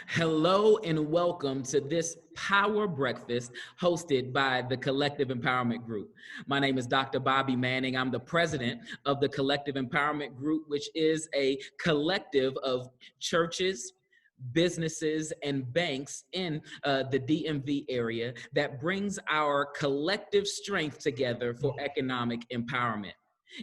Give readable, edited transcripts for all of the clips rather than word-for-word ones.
Hello and welcome to this Power Breakfast hosted by the Collective Empowerment Group. My name is Dr. Bobby Manning. I'm the president of the Collective Empowerment Group, which is a collective of churches, businesses, and banks in the DMV area that brings our collective strength together for economic empowerment.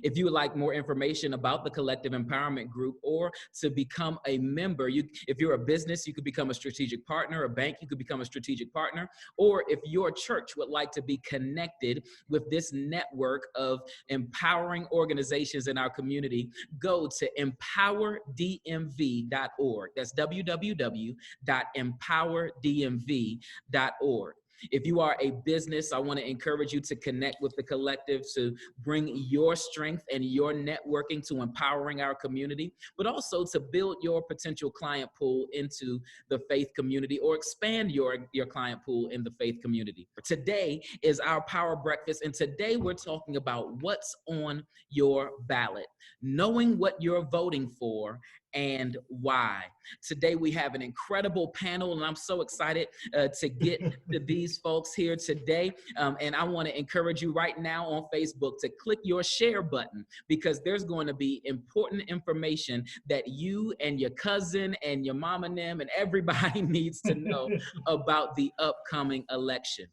If you would like more information about the Collective Empowerment Group or to become a member, if you're a business, you could become a strategic partner, a bank, you could become a strategic partner, or if your church would like to be connected with this network of empowering organizations in our community, go to empowerdmv.org. That's www.empowerdmv.org. If you are a business, I want to encourage you to connect with the collective to bring your strength and your networking to empowering our community, but also to build your potential client pool into the faith community or expand your client pool in the faith community. Today is our Power Breakfast, and today we're talking about what's on your ballot, knowing what you're voting for and why. Today we have an incredible panel, and I'm so excited to get to these folks here today. And I want to encourage you right now on Facebook to click your share button, because there's going to be important information that you and your cousin and your mom and them and everybody needs to know about the upcoming election.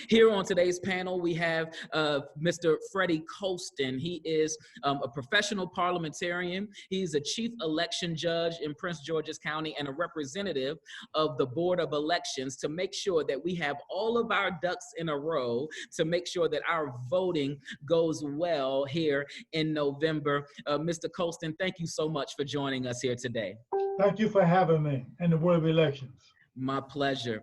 Here on today's panel, we have Mr. Freddie Colston. He is a professional parliamentarian. He's a chief election judge in Prince George's County and a representative of the Board of Elections to make sure that we have all of our ducks in a row to make sure that our voting goes well here in November. Mr. Colston, thank you so much for joining us here today. Thank you for having me in the Board of Elections. My pleasure.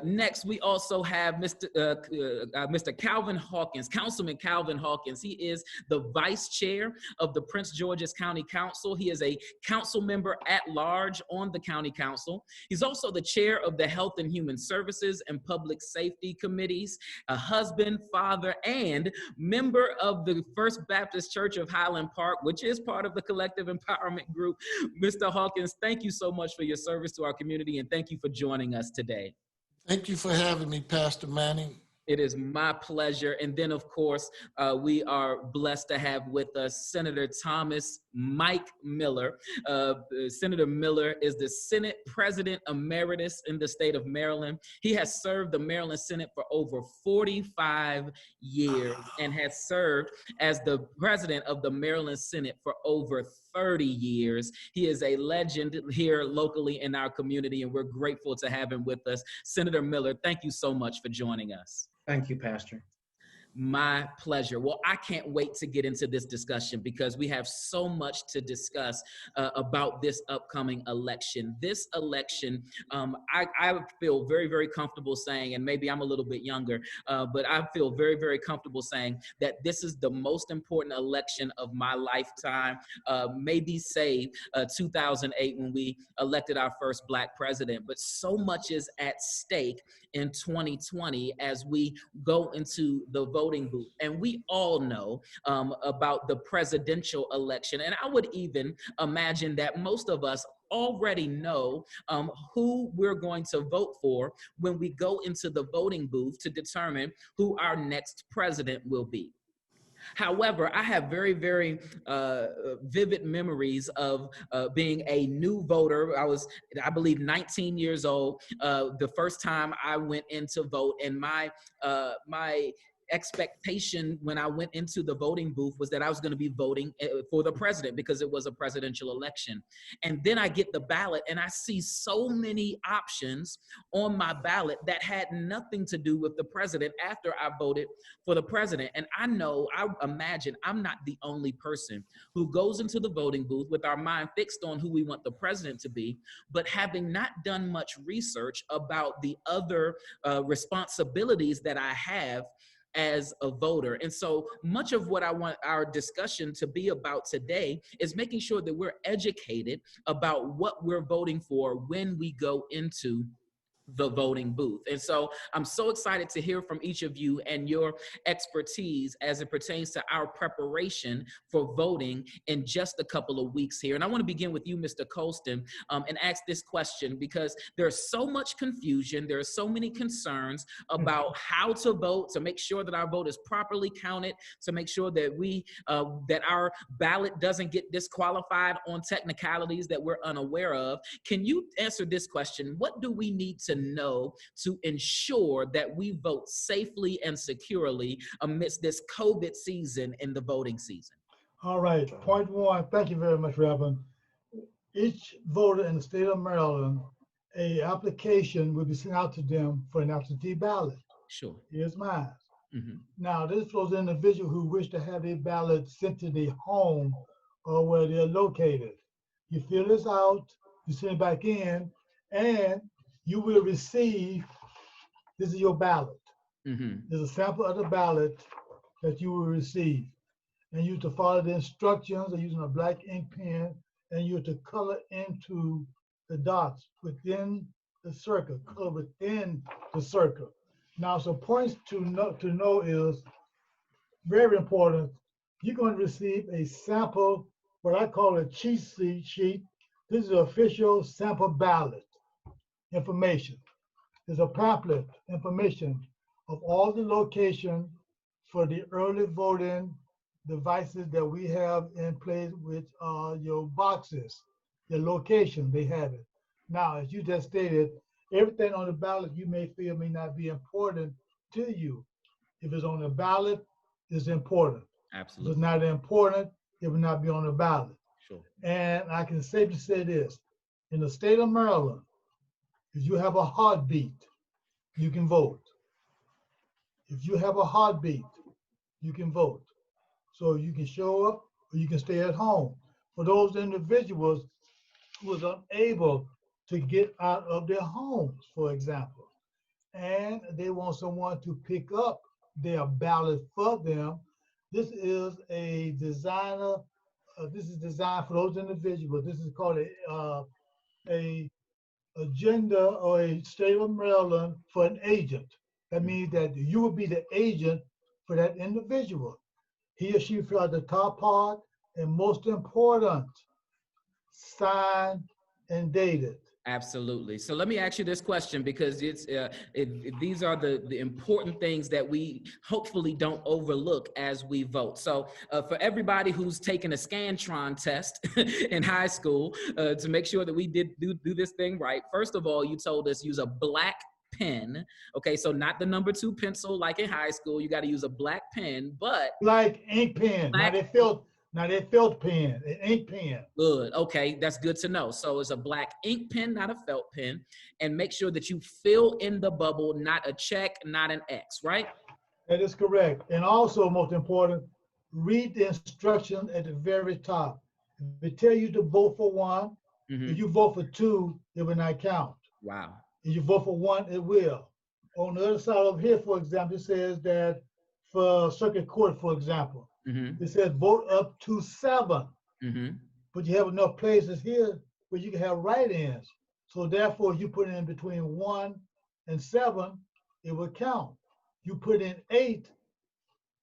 Next, we also have Mr. Calvin Hawkins, Councilman Calvin Hawkins. He is the vice chair of the Prince George's County Council. He is a council member at large on the county council. He's also the chair of the Health and Human Services and Public Safety Committees, a husband, father, and member of the First Baptist Church of Highland Park, which is part of the Collective Empowerment Group. Mr. Hawkins, thank you so much for your service to our community, and thank you for joining us today. Thank you for having me, Pastor Manning. It is my pleasure. And then, of course, we are blessed to have with us Senator Thomas Mike Miller. Senator Miller is the Senate President Emeritus in the state of Maryland. He has served the Maryland Senate for over 45 years and has served as the president of the Maryland Senate for over 30 years. He is a legend here locally in our community, and we're grateful to have him with us. Senator Miller, thank you so much for joining us. Thank you, Pastor. My pleasure. Well, I can't wait to get into this discussion because we have so much to discuss about this upcoming election. This election, I feel very, very comfortable saying, and maybe I'm a little bit younger, but I feel very, very comfortable saying that this is the most important election of my lifetime, maybe save 2008 when we elected our first Black president. But so much is at stake in 2020 as we go into the voting booth. And we all know about the presidential election. And I would even imagine that most of us already know who we're going to vote for when we go into the voting booth to determine who our next president will be. However, I have very, very vivid memories of being a new voter. I was, I believe, 19 years old the first time I went in to vote, and my expectation when I went into the voting booth was that I was going to be voting for the president because it was a presidential election. And then I get the ballot and I see so many options on my ballot that had nothing to do with the president after I voted for the president. And I imagine I'm not the only person who goes into the voting booth with our mind fixed on who we want the president to be, but having not done much research about the other responsibilities that I have as a voter. And so much of what I want our discussion to be about today is making sure that we're educated about what we're voting for when we go into the voting booth. And so I'm so excited to hear from each of you and your expertise as it pertains to our preparation for voting in just a couple of weeks here. And I want to begin with you, Mr. Colston, and ask this question because there's so much confusion. There are so many concerns about how to vote, to make sure that our vote is properly counted, to make sure that that our ballot doesn't get disqualified on technicalities that we're unaware of. Can you answer this question? What do we need to know to ensure that we vote safely and securely amidst this COVID season in the voting season? All right, point one, thank you very much, Reverend. Each voter in the state of Maryland, a application will be sent out to them for an absentee ballot. Sure. Here's mine. Mm-hmm. Now, this for those individuals who wish to have a ballot sent to their home or where they're located. You fill this out, you send it back in, and you will receive, this is your ballot. Mm-hmm. There's a sample of the ballot that you will receive. And you to follow the instructions of using a black ink pen, and you're to color into the dots within the circle, color within the circle. Now, some points to know is very important. You're going to receive a sample, what I call a cheat sheet. This is the official sample ballot information. There's a pamphlet information of all the location for the early voting devices that we have in place with your boxes, the location, they have it. Now, as you just stated, everything on the ballot you may feel may not be important to you. If it's on the ballot, it's important. Absolutely. If it's not important, it will not be on the ballot. Sure. And I can safely say this, in the state of Maryland, if you have a heartbeat, you can vote. If you have a heartbeat, you can vote. So you can show up or you can stay at home. For those individuals who are unable to get out of their homes, for example, and they want someone to pick up their ballot for them, this is a designer, this is designed for those individuals. This is called a agenda or a state of Maryland for an agent. That means that you will be the agent for that individual. He or she fill out the top part, and most important, signed and dated. Absolutely. So let me ask you this question, because these are the important things that we hopefully don't overlook as we vote. So for everybody who's taken a Scantron test in high school to make sure that we did do this thing right, first of all, you told us use a black pen. Okay, so not the number 2 pencil like in high school. You got to use a black pen, but black ink pen. Now they felt pen, an ink pen. Good. Okay, that's good to know. So it's a black ink pen, not a felt pen, and make sure that you fill in the bubble, not a check, not an X, right? That is correct. And also, most important, read the instructions at the very top. If they tell you to vote for one, if you vote for 2, it will not count. Wow. If you vote for 1, it will. On the other side of here, for example, it says that for circuit court, for example, it says vote up to 7. But you have enough places here where you can have write-ins. So therefore, you put in between 1 and 7, it will count. You put in 8,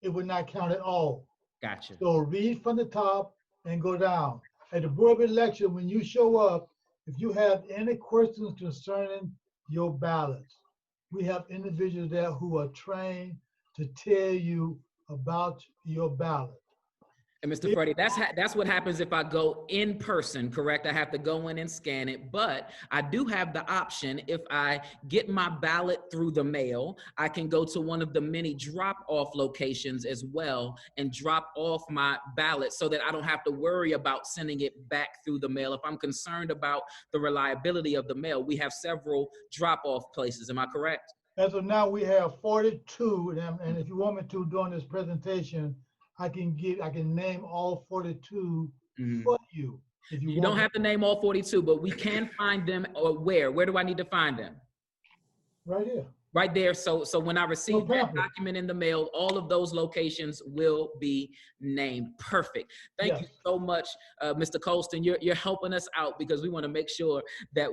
it would not count at all. Gotcha. So read from the top and go down. At the Board of Election, when you show up, if you have any questions concerning your ballots, we have individuals there who are trained to tell you about your ballot. And Mr. Freddie, that's what happens if I go in person, correct? I have to go in and scan it, but I do have the option, if I get my ballot through the mail, I can go to one of the many drop-off locations as well and drop off my ballot so that I don't have to worry about sending it back through the mail. If I'm concerned about the reliability of the mail, we have several drop-off places. Am I correct? As of now, we have 42, and if you want me to, during this presentation, I can name all 42 for you. If you don't have to name all 42, but we can find them. Or where do I need to find them? Right here. Right there. So when I receive that perfect. document in the mail, all of those locations will be named. Perfect. Thank you Yes. so much, Mr. Colston. You're helping us out because we want to make sure that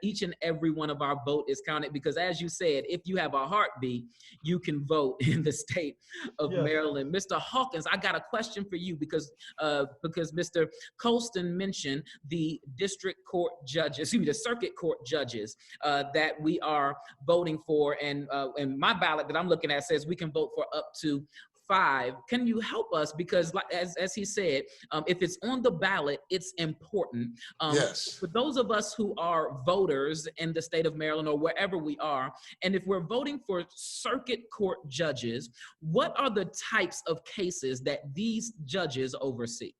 each and every one of our vote is counted. Because as you said, if you have a heartbeat, you can vote in the state of Yes. Maryland. Mr. Hawkins, I got a question for you because Mr. Colston mentioned the district court judges, excuse me, the circuit court judges that we are voting for. And my ballot that I'm looking at says we can vote for up to 5. Can you help us? Because as he said, if it's on the ballot, it's important. Yes. For those of us who are voters in the state of Maryland or wherever we are, and if we're voting for circuit court judges, what are the types of cases that these judges oversee?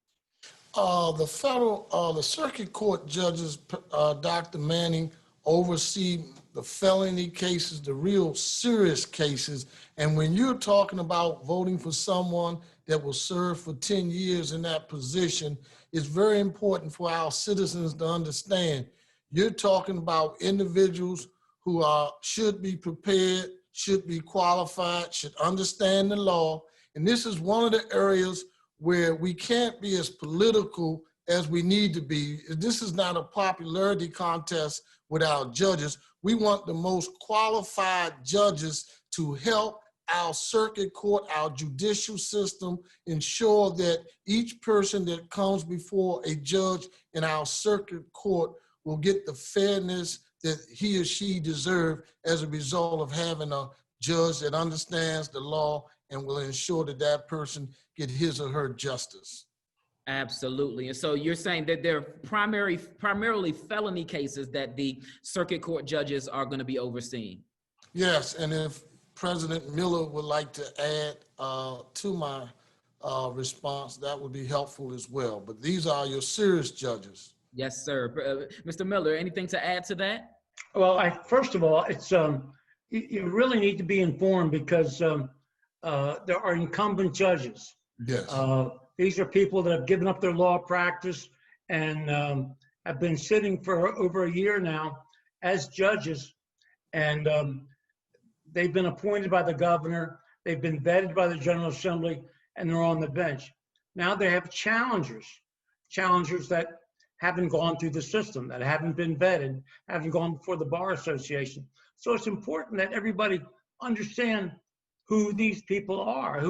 The circuit court judges, Dr. Manning, oversee the felony cases, the real serious cases. And when you're talking about voting for someone that will serve for 10 years in that position, it's very important for our citizens to understand. You're talking about individuals who should be prepared, should be qualified, should understand the law. And this is one of the areas where we can't be as political as we need to be. This is not a popularity contest with our judges. We want the most qualified judges to help our circuit court, our judicial system, ensure that each person that comes before a judge in our circuit court will get the fairness that he or she deserves as a result of having a judge that understands the law and will ensure that that person get his or her justice. Absolutely. And so you're saying that they're primarily felony cases that the circuit court judges are going to be overseeing. Yes, and if President Miller would like to add to my response, that would be helpful as well. But these are your serious judges. Yes, sir. Mr. Miller, anything to add to that? Well, first of all, it's you really need to be informed because there are incumbent judges. Yes. These are people that have given up their law practice and have been sitting for over a year now as judges. And they've been appointed by the governor. They've been vetted by the General Assembly, and they're on the bench. Now they have challengers that haven't gone through the system, that haven't been vetted, haven't gone before the Bar Association. So it's important that everybody understand who these people are,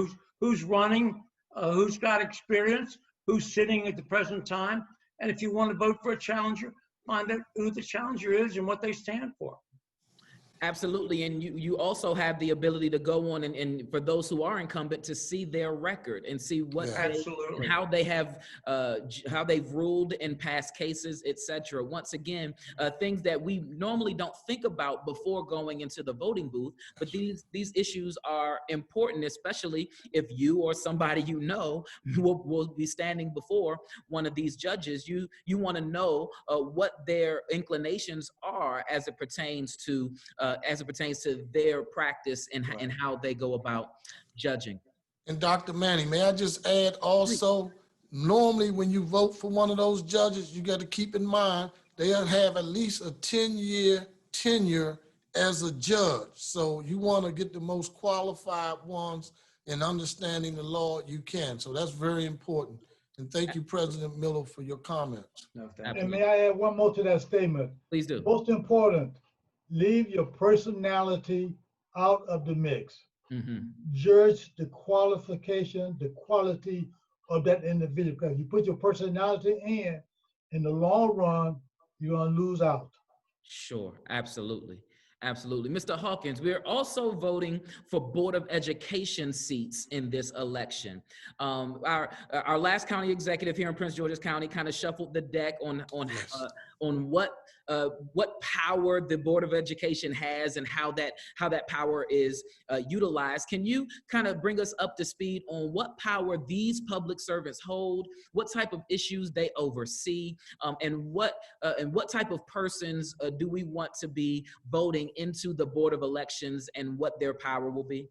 who's running, who's got experience, who's sitting at the present time. And if you want to vote for a challenger, find out who the challenger is and what they stand for. Absolutely. And you also have the ability to go on and for those who are incumbent to see their record and see what Absolutely. how they have how they've ruled in past cases, etc. Once again, things that we normally don't think about before going into the voting booth, but these issues are important, especially if you or somebody you know will be standing before one of these judges. You want to know what their inclinations are as it pertains to their practice and how they go about judging. And Dr. Manning, may I just add also, normally when you vote for one of those judges, you got to keep in mind they'll have at least a 10-year tenure as a judge. So you want to get the most qualified ones in understanding the law you can. So that's very important. And thank you, President Miller, for your comments. No, And may I add one more to that statement? Please do. Most important, leave your personality out of the mix. Mm-hmm. Judge the qualification, the quality of that individual. Because you put your personality in the long run, you're going to lose out. Sure, absolutely. Absolutely. Mr. Hawkins, we're also voting for Board of Education seats in this election. Our last county executive here in Prince George's County kind of shuffled the deck on what power the Board of Education has and how that power is utilized. Can you kind of bring us up to speed on what power these public servants hold, what type of issues they oversee, and what type of persons do we want to be voting into the Board of Elections and what their power will be?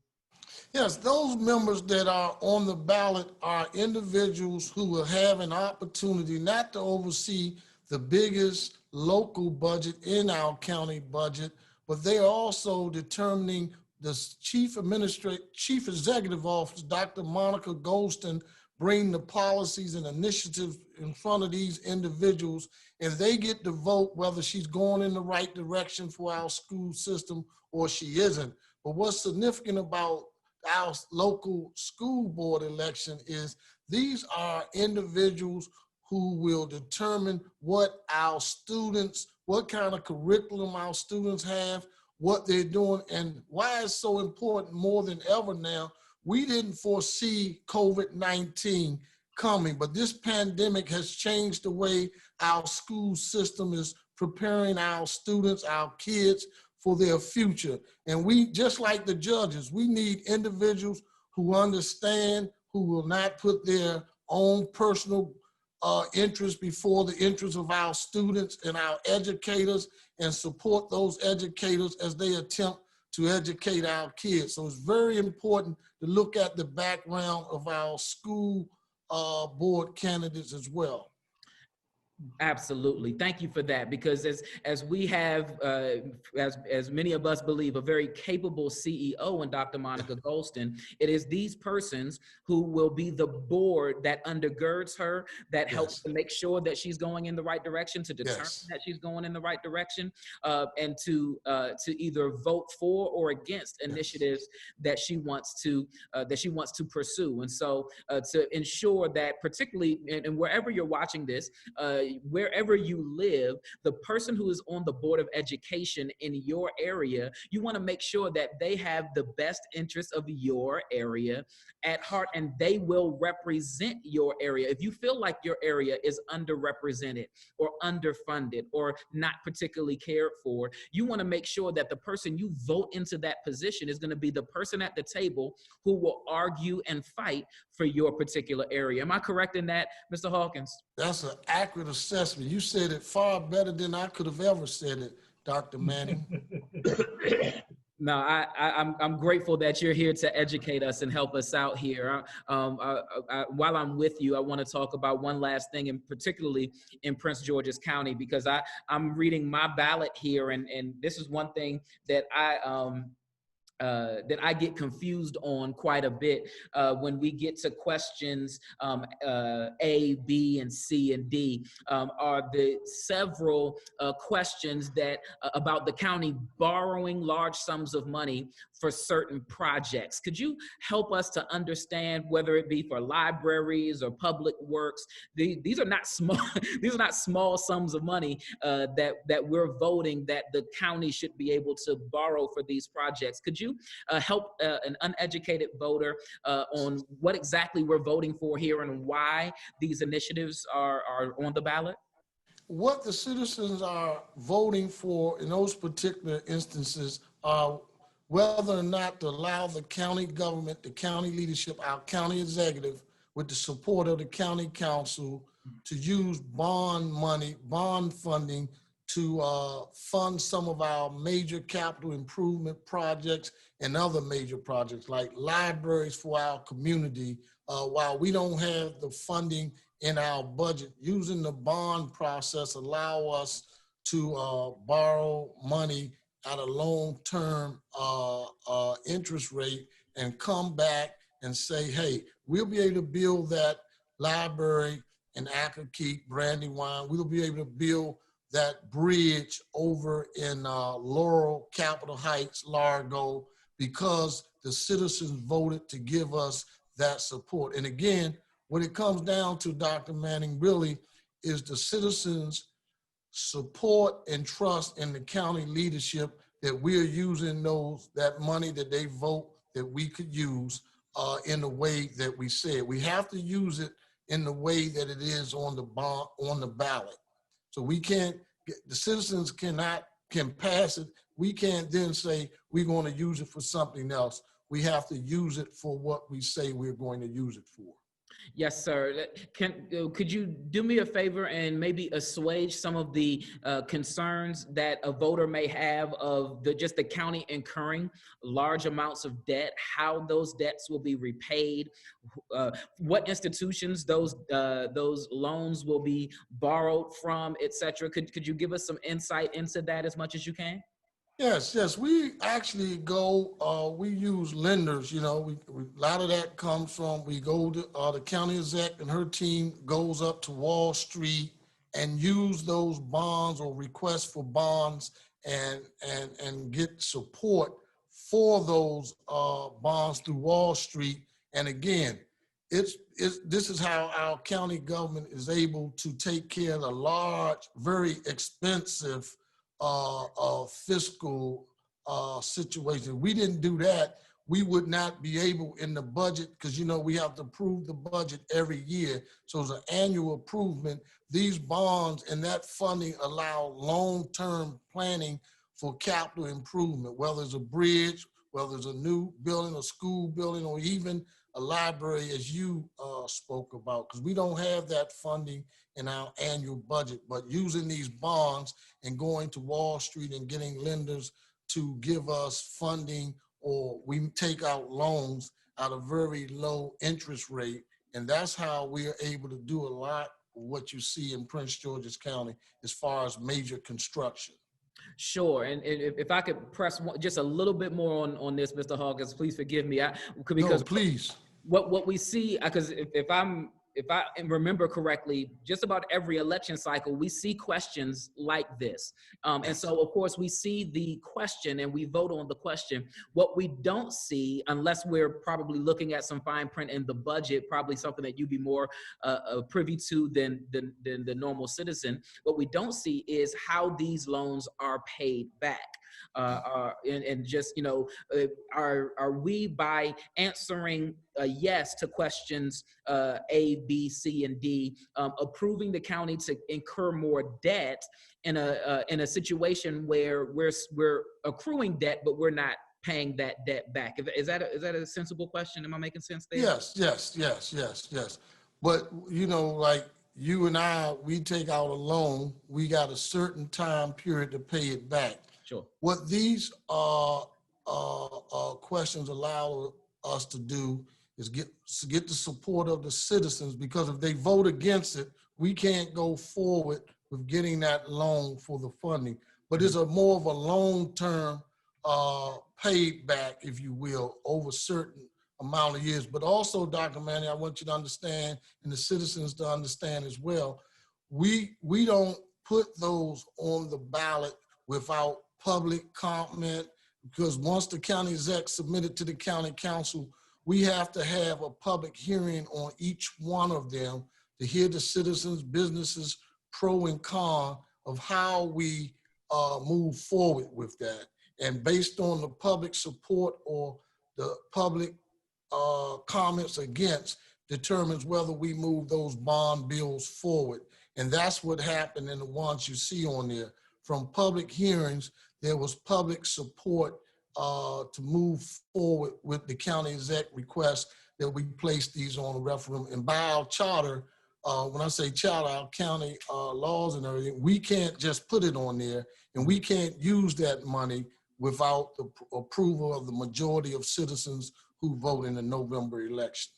Yes, those members that are on the ballot are individuals who will have an opportunity not to oversee the biggest local budget in our county budget, but they are also determining the chief executive officer, Dr. Monica Colston, bring the policies and initiatives in front of these individuals, and they get to vote whether she's going in the right direction for our school system or she isn't. But what's significant about our local school board election is these are individuals who will determine what our students, what kind of curriculum our students have, what they're doing, and why it's so important more than ever now. We didn't foresee COVID-19 coming, but this pandemic has changed the way our school system is preparing our students, our kids for their future. And we, just like the judges, we need individuals who understand, who will not put their own personal interests before the interests of our students and our educators, and support those educators as they attempt to educate our kids. So it's very important to look at the background of our school board candidates as well. Absolutely. Thank you for that, because as we have, as many of us believe, a very capable CEO in Dr. Monica Colston, it is these persons who will be the board that undergirds her, that helps to make sure that she's going in the right direction, to determine that she's going in the right direction, and to either vote for or against initiatives that she wants to pursue. And so to ensure that, particularly, and wherever you're watching this, wherever you live, the person who is on the Board of Education in your area, you want to make sure that they have the best interests of your area at heart, and they will represent your area. If you feel like your area is underrepresented or underfunded or not particularly cared for, you want to make sure that the person you vote into that position is going to be the person at the table who will argue and fight for your particular area. Am I correct in that, Mr. Hawkins? That's an accurate assessment. You said it far better than I could have ever said it, Dr. Manning. No, I'm grateful that you're here to educate us and help us out here. While I'm with you, I want to talk about one last thing, and particularly in Prince George's County, because I'm reading my ballot here, and this is one thing that I get confused on quite a bit when we get to questions A, B, and C, and D, are the several questions that about the county borrowing large sums of money for certain projects. Could you help us to understand, whether it be for libraries or public works, these are not small these are not small sums of money that we're voting that the county should be able to borrow for these projects. Could you help an uneducated voter on what exactly we're voting for here and why these initiatives are on the ballot? What the citizens are voting for in those particular instances are whether or not to allow the county government, the county leadership, our county executive, with the support of the county council, to use bond money, bond funding to fund some of our major capital improvement projects and other major projects like libraries for our community. While we don't have the funding in our budget, using the bond process allow us to borrow money at a long-term interest rate and come back and say, hey, we'll be able to build that library in Accokeek, Brandywine. We'll be able to build that bridge over in Laurel, Capitol Heights, Largo, because the citizens voted to give us that support. And again, what it comes down to, Dr. Manning, really is the citizens' support and trust in the county leadership that we're using that money that they vote that we could use in the way that we said. We have to use it in the way that it is on the ballot. So we can't, the citizens can pass it. We can't then say we're going to use it for something else. We have to use it for what we say we're going to use it for. Yes, sir. Could you do me a favor and maybe assuage some of the concerns that a voter may have of just the county incurring large amounts of debt, how those debts will be repaid, what institutions those loans will be borrowed from, et cetera? Could you give us some insight into that as much as you can? Yes. We actually go, we use lenders, a lot of that comes from, we go to the county exec and her team goes up to Wall Street and use those bonds or request for bonds and get support for those bonds through Wall Street. And again, this is how our county government is able to take care of the large, very expensive fiscal situation. If we didn't do that, we would not be able in the budget, because we have to approve the budget every year. So it's an annual improvement. These bonds and that funding allow long-term planning for capital improvement, whether it's a bridge, whether it's a new building, a school building, or even a library, as you spoke about, because we don't have that funding in our annual budget. But using these bonds and going to Wall Street and getting lenders to give us funding, or we take out loans at a very low interest rate. And that's how we are able to do a lot of what you see in Prince George's County as far as major construction. Sure, and if I could press just a little bit more on this, Mr. Hawkins, please forgive me. No, please. What we see, because if I remember correctly, just about every election cycle, we see questions like this. And so, of course, we see the question and we vote on the question. What we don't see, unless we're probably looking at some fine print in the budget, probably something that you'd be more privy to than the normal citizen, what we don't see is how these loans are paid back. And just, are we, by answering yes to questions A, B, C, and D, approving the county to incur more debt in a situation where we're accruing debt, but we're not paying that debt back? Is that a sensible question? Am I making sense there? Yes. But like you and I, we take out a loan, we got a certain time period to pay it back. Sure. What these questions allow us to do is get the support of the citizens, because if they vote against it, we can't go forward with getting that loan for the funding. But it's more of a long-term paid back, if you will, over a certain amount of years. But also, Dr. Manning, I want you to understand, and the citizens to understand as well, we don't put those on the ballot without public comment, because once the county exec submitted to the county council, we have to have a public hearing on each one of them to hear the citizens, businesses, pro and con of how we move forward with that. And based on the public support or the public comments against, determines whether we move those bond bills forward. And that's what happened in the ones you see on there. From public hearings, there was public support to move forward with the county exec request that we place these on a referendum. And by our charter, when I say charter, our county laws and everything, we can't just put it on there, and we can't use that money without the approval of the majority of citizens who vote in the November election.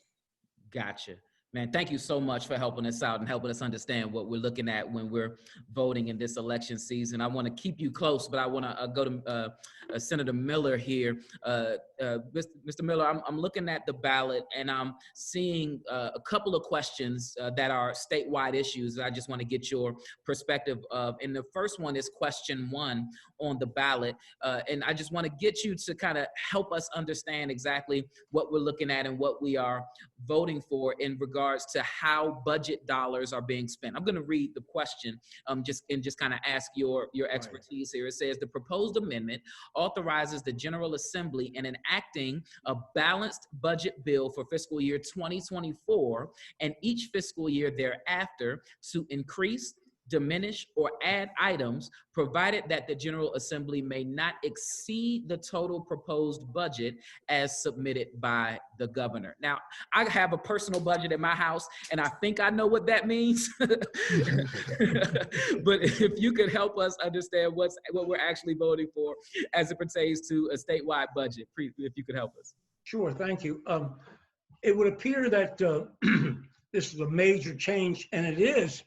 Gotcha. Man, thank you so much for helping us out and helping us understand what we're looking at when we're voting in this election season. I want to keep you close, but I want to go to Senator Miller here. Mr. Miller, I'm looking at the ballot and I'm seeing a couple of questions that are statewide issues. I just want to get your perspective of. And the first one is question 1 on the ballot. And I just want to get you to kind of help us understand exactly what we're looking at and what we are voting for in regards to how budget dollars are being spent. I'm going to read the question just kind of ask your expertise here. It says, the proposed amendment authorizes the General Assembly in enacting a balanced budget bill for fiscal year 2024 and each fiscal year thereafter to increase, diminish, or add items, provided that the General Assembly may not exceed the total proposed budget as submitted by the governor. Now, I have a personal budget in my house, and I think I know what that means. But if you could help us understand what we're actually voting for as it pertains to a statewide budget, if you could help us. Sure, thank you. It would appear that this is a major change, and it is,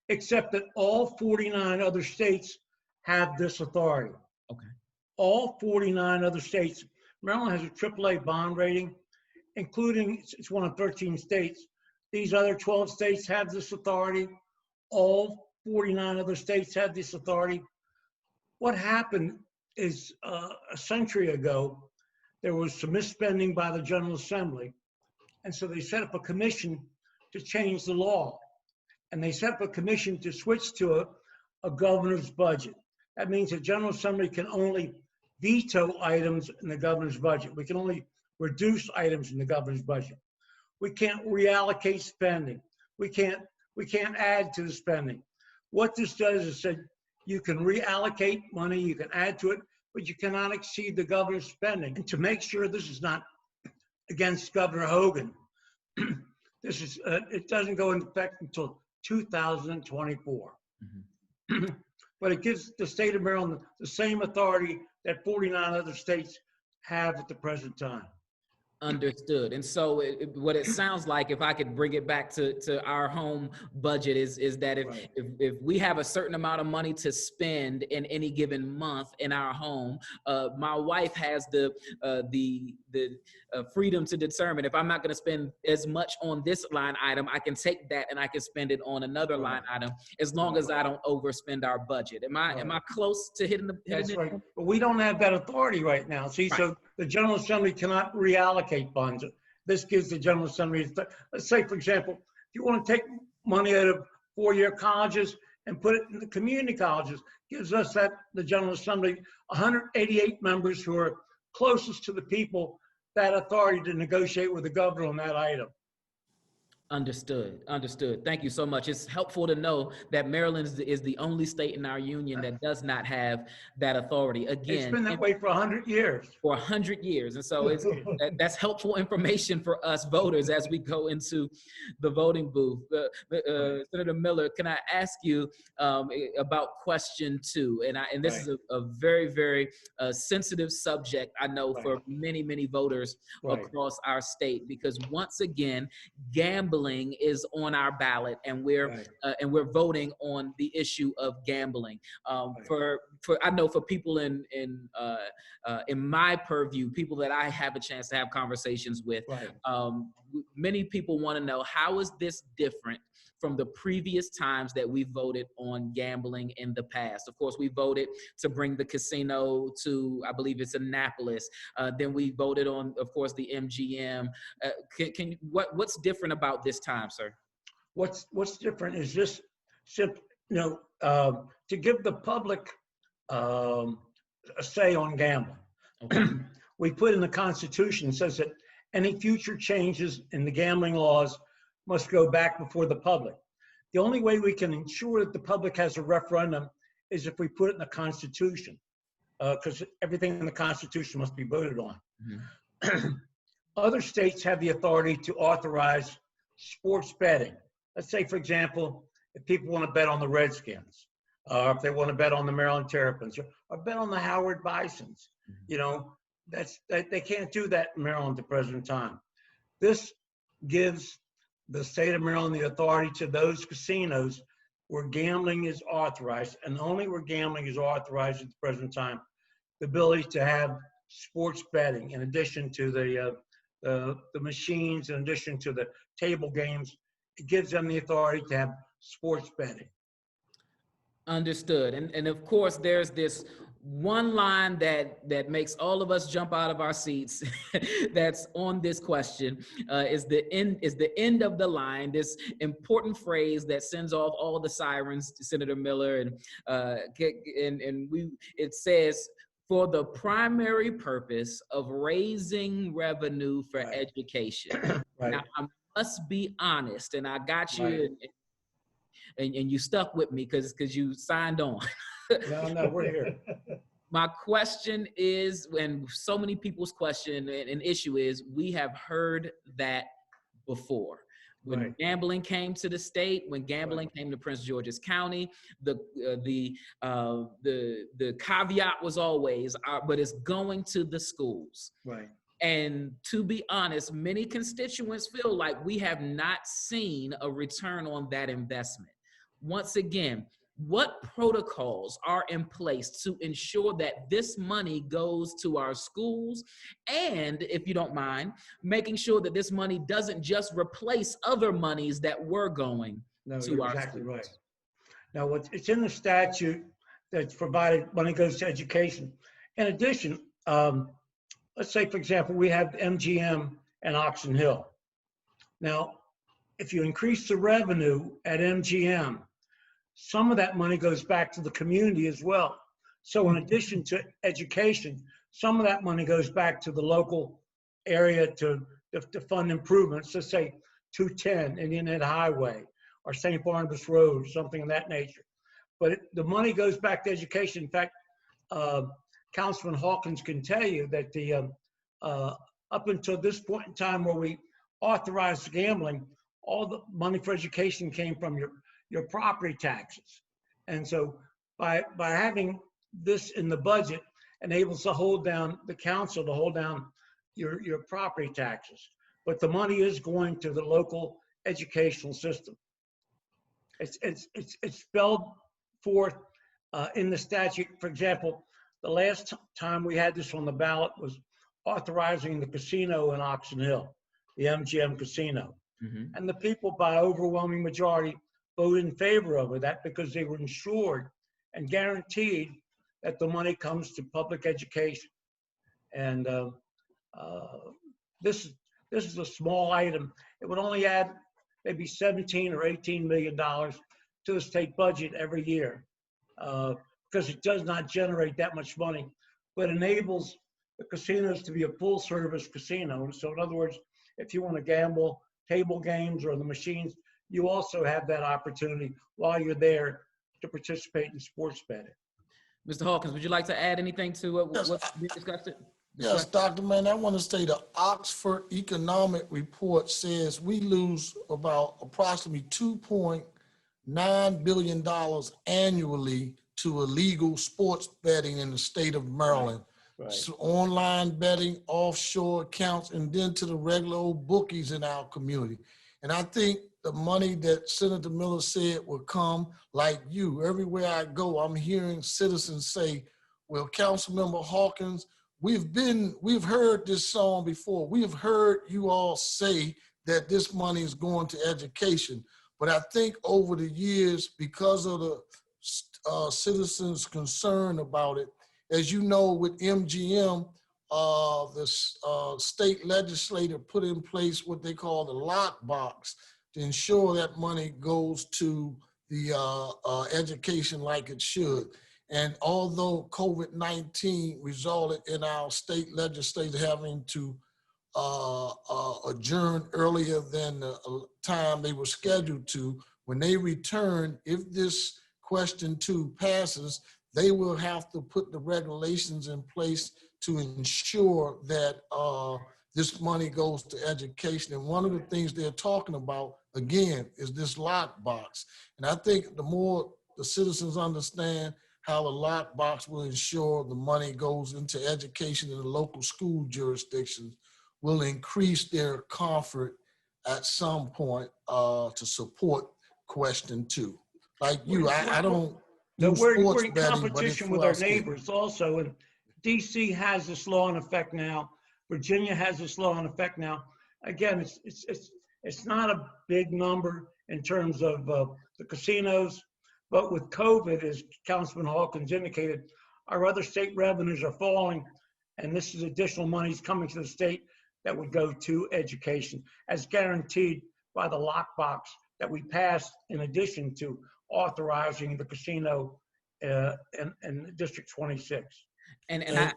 except that all 49 other states have this authority. Okay. all 49 other states. Maryland has a AAA bond rating, including, it's one of 13 states. These other 12 states have this authority. All 49 other states have this authority. What happened is a century ago, there was some misspending by the General Assembly. And so they set up a commission to change the law. And they set up a commission to switch to a governor's budget. That means the General Assembly can only veto items in the governor's budget. We can only reduce items in the governor's budget. We can't reallocate spending. We can't add to the spending. What this does is said you can reallocate money, you can add to it, but you cannot exceed the governor's spending. And to make sure this is not against Governor Hogan, this is it doesn't go into effect until 2024. Mm-hmm. But it gives the state of Maryland the same authority that 49 other states have at the present time. Understood. And so what it sounds like, if I could bring it back to our home budget, is that if we have a certain amount of money to spend in any given month in our home, my wife has the freedom to determine if I'm not going to spend as much on this line item, I can take that and I can spend it on another line item, as long as I don't overspend our budget. Am I close to hitting the? That's right. But we don't have that authority right now. See, so the General Assembly cannot reallocate funds. This gives the General Assembly, let's say, for example, if you want to take money out of four-year colleges and put it in the community colleges, gives us the General Assembly, 188 members who are closest to the people, that authority to negotiate with the governor on that item. Understood. Understood. Thank you so much. It's helpful to know that Maryland is the only state in our union that does not have that authority. Again, it's been that way for 100 years. For 100 years. And so that's helpful information for us voters as we go into the voting booth. Senator Miller, can I ask you about question 2? And this is a very, very sensitive subject, I know, for many, many voters across our state, because once again, gambling is on our ballot, and we're voting on the issue of gambling. For I know for people in my purview, people that I have a chance to have conversations with, many people want to know, how is this different from the previous times that we voted on gambling in the past? Of course, we voted to bring the casino to, I believe it's Annapolis. Then we voted on, of course, the MGM. What's different about this time, sir? What's different is just simple, to give the public a say on gambling. Okay. We put in the Constitution, says that any future changes in the gambling laws must go back before the public. The only way we can ensure that the public has a referendum is if we put it in the Constitution, because everything in the Constitution must be voted on. Mm-hmm. Other states have the authority to authorize sports betting. Let's say, for example, if people want to bet on the Redskins, or if they want to bet on the Maryland Terrapins, or bet on the Howard Bisons, they can't do that in Maryland at the present time. This gives the state of Maryland the authority to those casinos where gambling is authorized, and only where gambling is authorized at the present time, the ability to have sports betting in addition to the machines, in addition to the table games. It gives them the authority to have sports betting. Understood. And of course, there's this one line that makes all of us jump out of our seats that's on this question, is the end of the line, this important phrase that sends off all the sirens to Senator Miller, and it says, for the primary purpose of raising revenue for education. Now, I must be honest, and I got you, and you stuck with me because you signed on. No, we're here. My question is, and so many people's question and issue is, we have heard that before. When gambling came to the state, when gambling came to Prince George's County, the caveat was always, but it's going to the schools. Right. And to be honest, many constituents feel like we have not seen a return on that investment. Once again, what protocols are in place to ensure that this money goes to our schools? And if you don't mind, making sure that this money doesn't just replace other monies that were going to you're our exactly schools. right. Now, it's in the statute that's provided money goes to education. In addition, let's say, for example, we have MGM and Oxon Hill. Now, if you increase the revenue at MGM, some of that money goes back to the community as well. So in addition to education, some of that money goes back to the local area to fund improvements. Let's say 210 Indian Head Highway or St. Barnabas Road, something of that nature. But the money goes back to education. In fact, Councilman Hawkins can tell you that the up until this point in time where we authorized gambling, all the money for education came from your property taxes. And so by having this in the budget enables to hold down the council to hold down your property taxes. But the money is going to the local educational system. It's spelled forth in the statute. For example, the last time we had this on the ballot was authorizing the casino in Oxon Hill, the MGM casino. Mm-hmm. And the people by overwhelming majority voted in favor of that because they were ensured and guaranteed that the money comes to public education. And this is a small item. It would only add maybe 17 or 18 million dollars to the state budget every year because it does not generate that much money, but enables the casinos to be a full service casino. So in other words, if you want to gamble, table games or the machines, you also have that opportunity while you're there to participate in sports betting. Mr. Hawkins, would you like to add anything to what we discussed? Yes, Dr. Manning, I want to say the Oxford Economic Report says we lose about approximately $2.9 billion annually to illegal sports betting in the state of Maryland. Right. So online betting, offshore accounts, and then to the regular old bookies in our community. And I think the money that Senator Miller said will come like you. Everywhere I go, I'm hearing citizens say, well, Councilmember Hawkins, we've heard this song before. We've heard you all say that this money is going to education. But I think over the years, because of the citizens' concern about it, as you know, with MGM, the state legislature put in place what they call the lockbox to ensure that money goes to the education like it should. And although COVID-19 resulted in our state legislature having to adjourn earlier than the time they were scheduled to, when they return, if this question 2 passes, they will have to put the regulations in place to ensure that this money goes to education. And one of the things they're talking about, again, is this lockbox. And I think the more the citizens understand how the lockbox will ensure the money goes into education in the local school jurisdictions, will increase their comfort at some point to support question 2. Like you, I don't do sports in betting, competition with our neighbors also. And DC has this law in effect now. Virginia has this law in effect now. Again, it's not a big number in terms of the casinos, but with COVID, as Councilman Hawkins indicated, our other state revenues are falling, and this is additional monies coming to the state that would go to education, as guaranteed by the lockbox that we passed in addition to authorizing the casino in District 26. And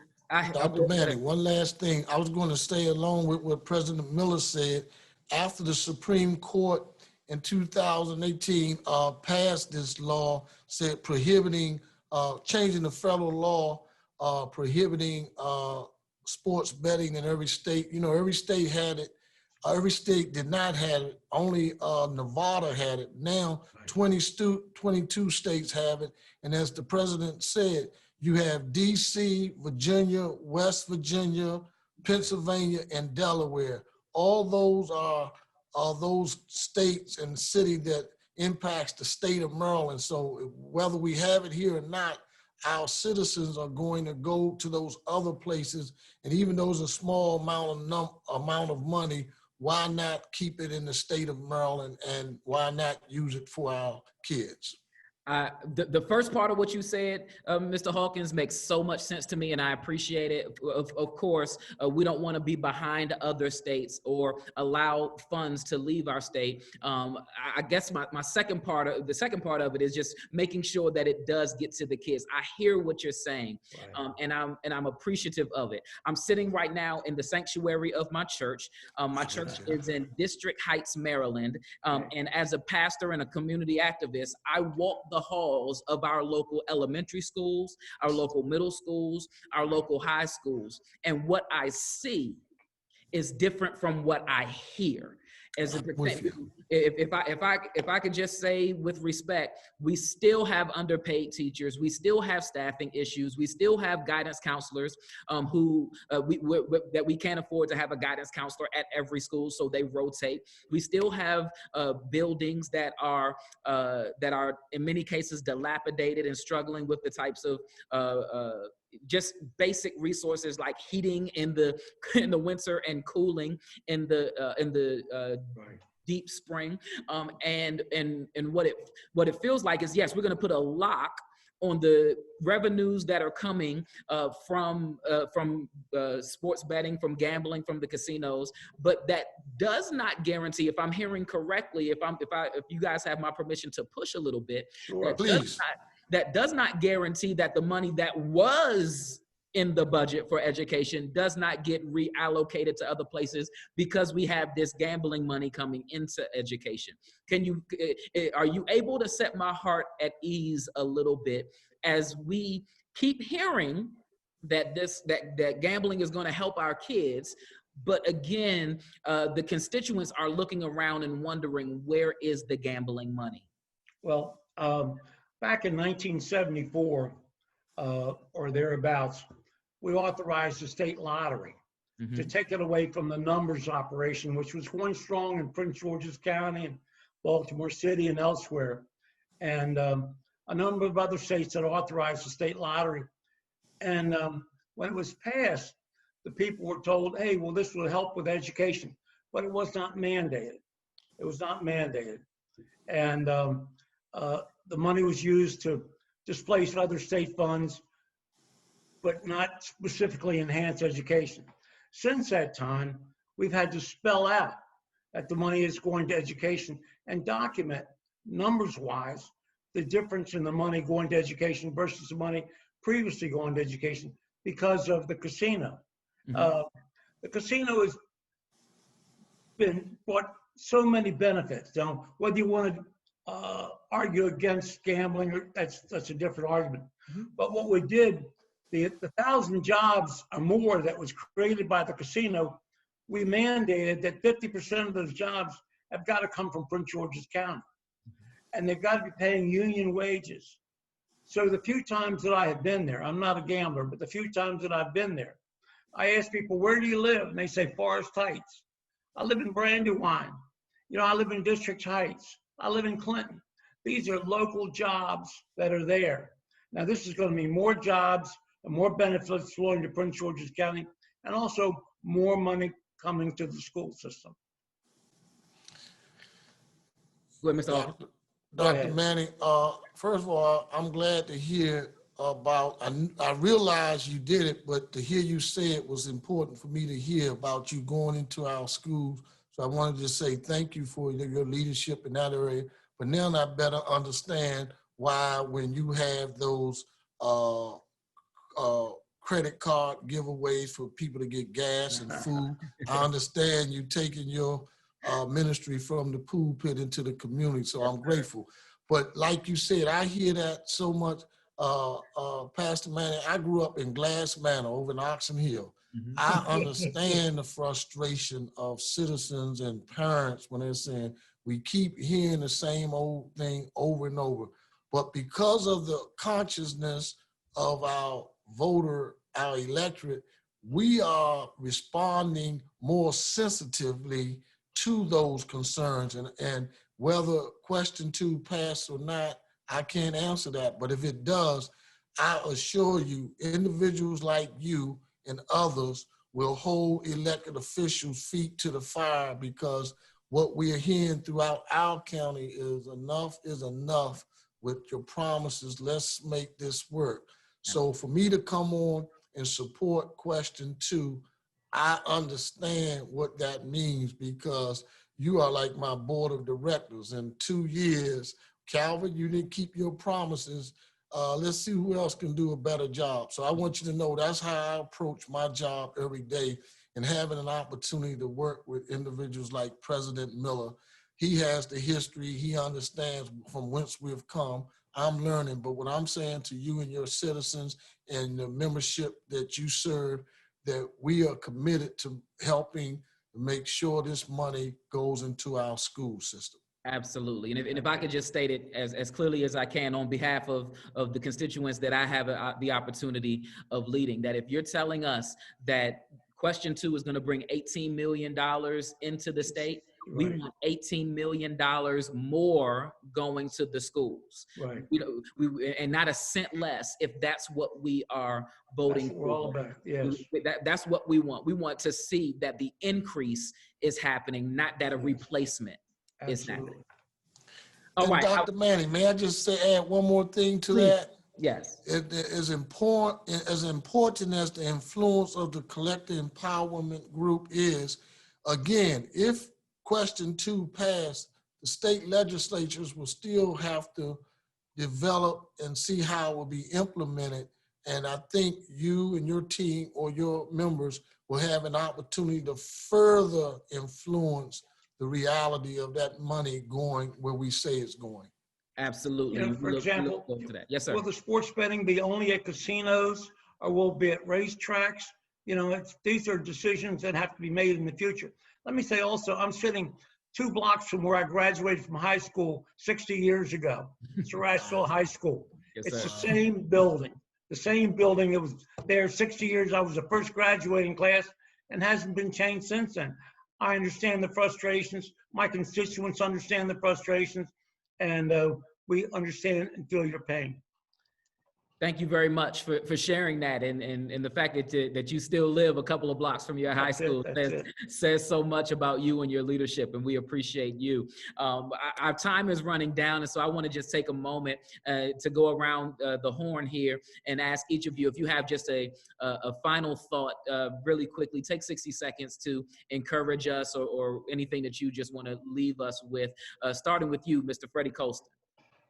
Dr. Manning, one last thing. I was going to stay along with what President Miller said. After the Supreme Court in 2018 passed this law, said prohibiting, changing the federal law, prohibiting sports betting in every state. You know, every state had it. Every state did not have it. Only Nevada had it. Now 22 states have it. And as the president said, you have DC, Virginia, West Virginia, Pennsylvania, and Delaware. All those are those states and city that impacts the state of Maryland. So whether we have it here or not, our citizens are going to go to those other places. And even though it's a small amount of money, why not keep it in the state of Maryland, and why not use it for our kids? The first part of what you said, Mr. Hawkins, makes so much sense to me, and I appreciate it. Of course, we don't want to be behind other states or allow funds to leave our state. I guess my second part of it is just making sure that it does get to the kids. I hear what you're saying, Right. and I'm appreciative of it. I'm sitting right now in the sanctuary of my church. My church is in District Heights, Maryland, and as a pastor and a community activist, I walk the halls of our local elementary schools, our local middle schools, our local high schools. And what I see is different from what I hear. As it pertains, if I could just say with respect, we still have underpaid teachers, we still have staffing issues, we still have guidance counselors that we can't afford to have a guidance counselor at every school, so they rotate. We still have buildings that are in many cases dilapidated and struggling with the types of just basic resources like heating in the winter and cooling in the Right. deep spring. And what it feels like is, yes, we're going to put a lock on the revenues that are coming from sports betting, from gambling, from the casinos, but that does not guarantee, if I'm hearing correctly, if you guys have my permission to push a little bit, Sure. Please. that does not guarantee that the money that was in the budget for education does not get reallocated to other places because we have this gambling money coming into education. Are you able to set my heart at ease a little bit as we keep hearing that gambling is going to help our kids, but again, the constituents are looking around and wondering, where is the gambling money? Well, back in 1974 or thereabouts, we authorized the state lottery to take it away from the numbers operation, which was going strong in Prince George's County and Baltimore City and elsewhere. And a number of other states that authorized the state lottery. And when it was passed, the people were told, hey, well, this will help with education, but it was not mandated. It was not mandated. And the money was used to displace other state funds, but not specifically enhance education. Since that time, we've had to spell out that the money is going to education and document numbers-wise the difference in the money going to education versus the money previously going to education because of the casino. The casino has been brought so many benefits. Now, whether you want to argue against gambling, that's a different argument. But what we did, the 1,000 jobs or more that was created by the casino, we mandated that 50% of those jobs have got to come from Prince George's County. And they've got to be paying union wages. So the few times that I have been there, I'm not a gambler, but the few times that I've been there, I ask people, where do you live? And they say, Forest Heights. I live in Brandywine. You know, I live in District Heights. I live in Clinton. These are local jobs that are there. Now, this is going to mean more jobs and more benefits flowing to Prince George's County, and also more money coming to the school system. Go ahead, Mr. Hawkins. Dr. Manning, first of all, I'm glad to hear about, I realize you did it, but to hear you say it was important for me to hear about you going into our schools. So I wanted to say thank you for your leadership in that area. But now I better understand why when you have those credit card giveaways for people to get gas and food, I understand you taking your ministry from the pulpit into the community, so I'm grateful. But like you said, I hear that so much. Pastor Manning, I grew up in Glass Manor over in Oxon Hill. I understand the frustration of citizens and parents when they're saying, we keep hearing the same old thing over and over. But because of the consciousness of our voter, our electorate, we are responding more sensitively to those concerns. And Whether question 2 passed or not, I can't answer that. But if it does, I assure you, individuals like you and others will hold elected officials' feet to the fire, because what we are hearing throughout our county is enough with your promises. Let's make this work. So for me to come on and support question 2, I understand what that means, because you are like my board of directors. In 2 years, Calvin, you didn't keep your promises. Let's see who else can do a better job. So I want you to know that's how I approach my job every day, and having an opportunity to work with individuals like President Miller. He has the history. He understands from whence we've come. I'm learning, but what I'm saying to you and your citizens and the membership that you serve, that we are committed to helping make sure this money goes into our school system. Absolutely. And if I could just state it as clearly as I can on behalf of the constituents that I have the opportunity of leading, that if you're telling us that question 2 is going to bring $18 million into the state, we want $18 million more going to the schools. Right. You know, and not a cent less, if that's what we are voting That's what we're all for. about. Yes. That's what we want. We want to see that the increase is happening, not that a replacement is happening. All right. Dr. Manning, may I just add one more thing to that? Yes. It is important, as the influence of the collective empowerment group is, again, if question 2 passed, the state legislatures will still have to develop and see how it will be implemented. And I think you and your team or your members will have an opportunity to further influence the reality of that money going where we say it's going. Absolutely. You know, for example, to that. Yes, sir. will the sports betting be only at casinos, or will it be at racetracks? You know, these are decisions that have to be made in the future. Let me say also, I'm sitting 2 blocks from where I graduated from high school 60 years ago, Sarasville High School. Yes, It's sir. the same building. The same building. It was there 60 years. I was the first graduating class and hasn't been changed since then. I understand the frustrations. My constituents understand the frustrations, and we understand and feel your pain. Thank you very much for sharing that, and the fact that you still live a couple of blocks from your high school says so much about you and your leadership, and we appreciate you. Our time is running down, and so I want to just take a moment to go around the horn here and ask each of you if you have just a final thought really quickly. Take 60 seconds to encourage us or anything that you just want to leave us with, starting with you, Mr. Freddie Colston.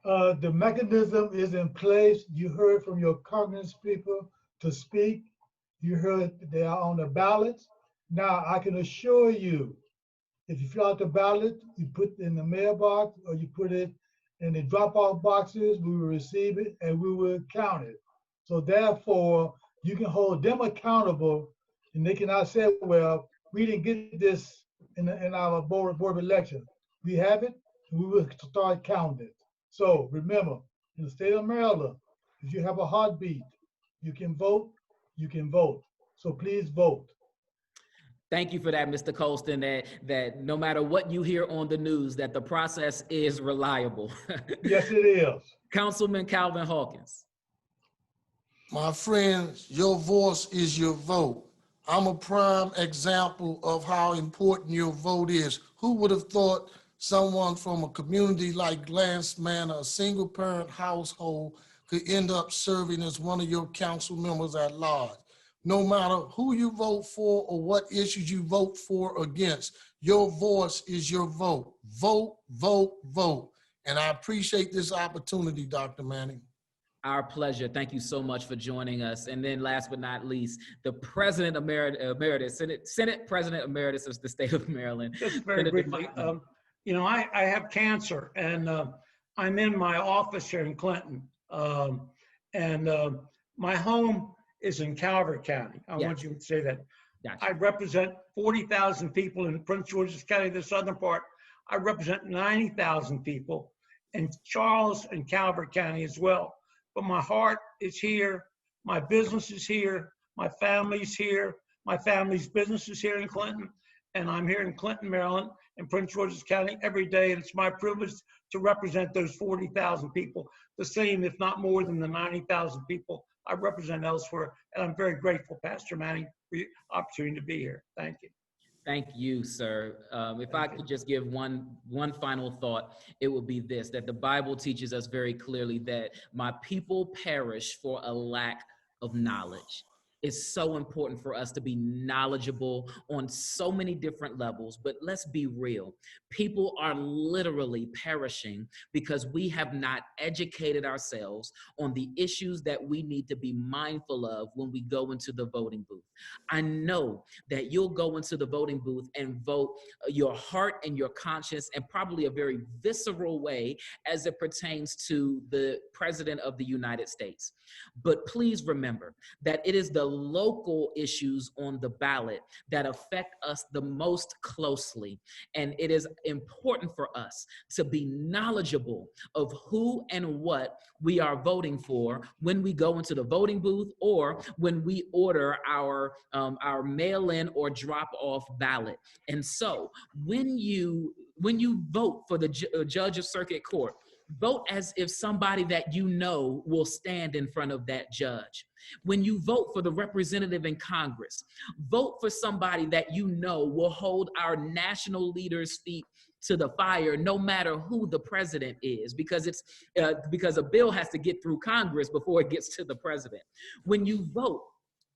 The mechanism is in place. You heard from your Congress people to speak. You heard they are on the ballot. Now, I can assure you, if you fill out the ballot, you put it in the mailbox or you put it in the drop-off boxes, we will receive it and we will count it. So therefore, you can hold them accountable, and they cannot say, well, we didn't get this in our board of election. We have it, and we will start counting it. So remember, in the state of Maryland, if you have a heartbeat, you can vote, you can vote. So please vote. Thank you for that, Mr. Colston, that no matter what you hear on the news, that the process is reliable. Yes, it is. Councilman Calvin Hawkins. My friends, your voice is your vote. I'm a prime example of how important your vote is. Who would have thought someone from a community like Glance Manor, a single parent household, could end up serving as one of your council members at large? No matter who you vote for or what issues you vote for against, your voice is your vote. Vote, vote, vote. And I appreciate this opportunity, Dr. Manning. Our pleasure. Thank you so much for joining us. And then last but not least, the President Emeritus, Senate President Emeritus of the state of Maryland. Just very briefly, you know, I have cancer, and I'm in my office here in Clinton. My home is in Calvert County. I want you to say that. Gotcha. I represent 40,000 people in Prince George's County, the southern part. I represent 90,000 people in Charles and Calvert County as well. But my heart is here. My business is here. My family's here. My family's business is here in Clinton. And I'm here in Clinton, Maryland. in Prince George's County every day, and it's my privilege to represent those 40,000 people, the same, if not more than the 90,000 people I represent elsewhere. And I'm very grateful, Pastor Manning, for the opportunity to be here. Thank you. Thank you, sir. If I could just give one final thought, it would be this, that the Bible teaches us very clearly that my people perish for a lack of knowledge. It's so important for us to be knowledgeable on so many different levels, but let's be real. People are literally perishing because we have not educated ourselves on the issues that we need to be mindful of when we go into the voting booth. I know that you'll go into the voting booth and vote your heart and your conscience in probably a very visceral way as it pertains to the President of the United States. But please remember that it is the local issues on the ballot that affect us the most closely. And it is important for us to be knowledgeable of who and what we are voting for when we go into the voting booth or when we order our mail-in or drop-off ballot. And so when you vote for the judge of circuit court, vote as if somebody that you know will stand in front of that judge. When you vote for the representative in Congress, vote for somebody that you know will hold our national leaders' feet to the fire, no matter who the president is, because a bill has to get through Congress before it gets to the president. When you vote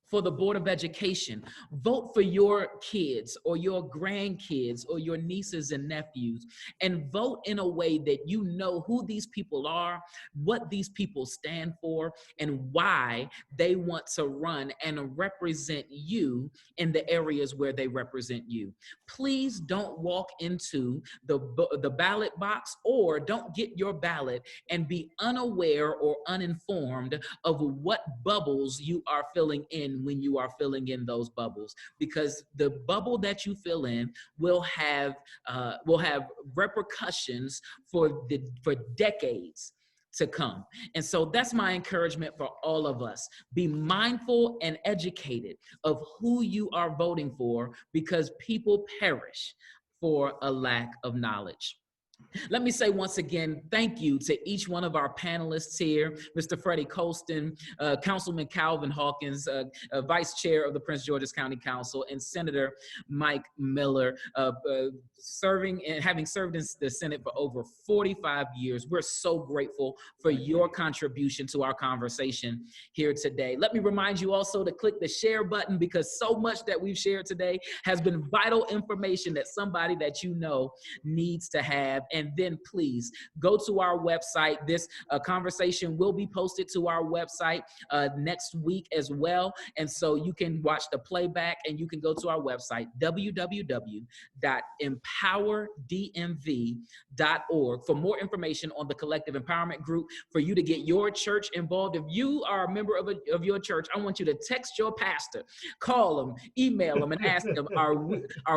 for the Board of Education, vote for your kids or your grandkids or your nieces and nephews, and vote in a way that you know who these people are, what these people stand for, and why they want to run and represent you in the areas where they represent you. Please don't walk into the ballot box or don't get your ballot and be unaware or uninformed of what bubbles you are filling in when you are filling in those bubbles, because the bubble that you fill in will have repercussions for decades to come. And so that's my encouragement for all of us. Be mindful and educated of who you are voting for, because people perish for a lack of knowledge. Let me say once again, thank you to each one of our panelists here, Mr. Freddie Colston, Councilman Calvin Hawkins, Vice Chair of the Prince George's County Council, and Senator Mike Miller, having served in the Senate for over 45 years. We're so grateful for your contribution to our conversation here today. Let me remind you also to click the share button, because so much that we've shared today has been vital information that somebody that you know needs to have. And then please go to our website. This conversation will be posted to our website next week as well. And so you can watch the playback, and you can go to our website, www.empowerdmv.org, for more information on the Collective Empowerment Group, for you to get your church involved. If you are a member of your church, I want you to text your pastor, call them, email them, and ask them, are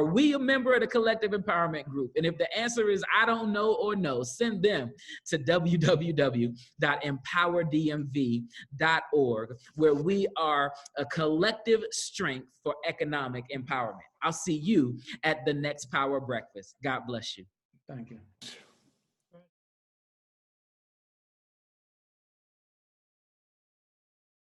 we a member of the Collective Empowerment Group? And if the answer is I don't know or no, send them to www.empowerdmv.org, where we are a collective strength for economic empowerment. I'll see you at the next Power Breakfast. God bless you. Thank you.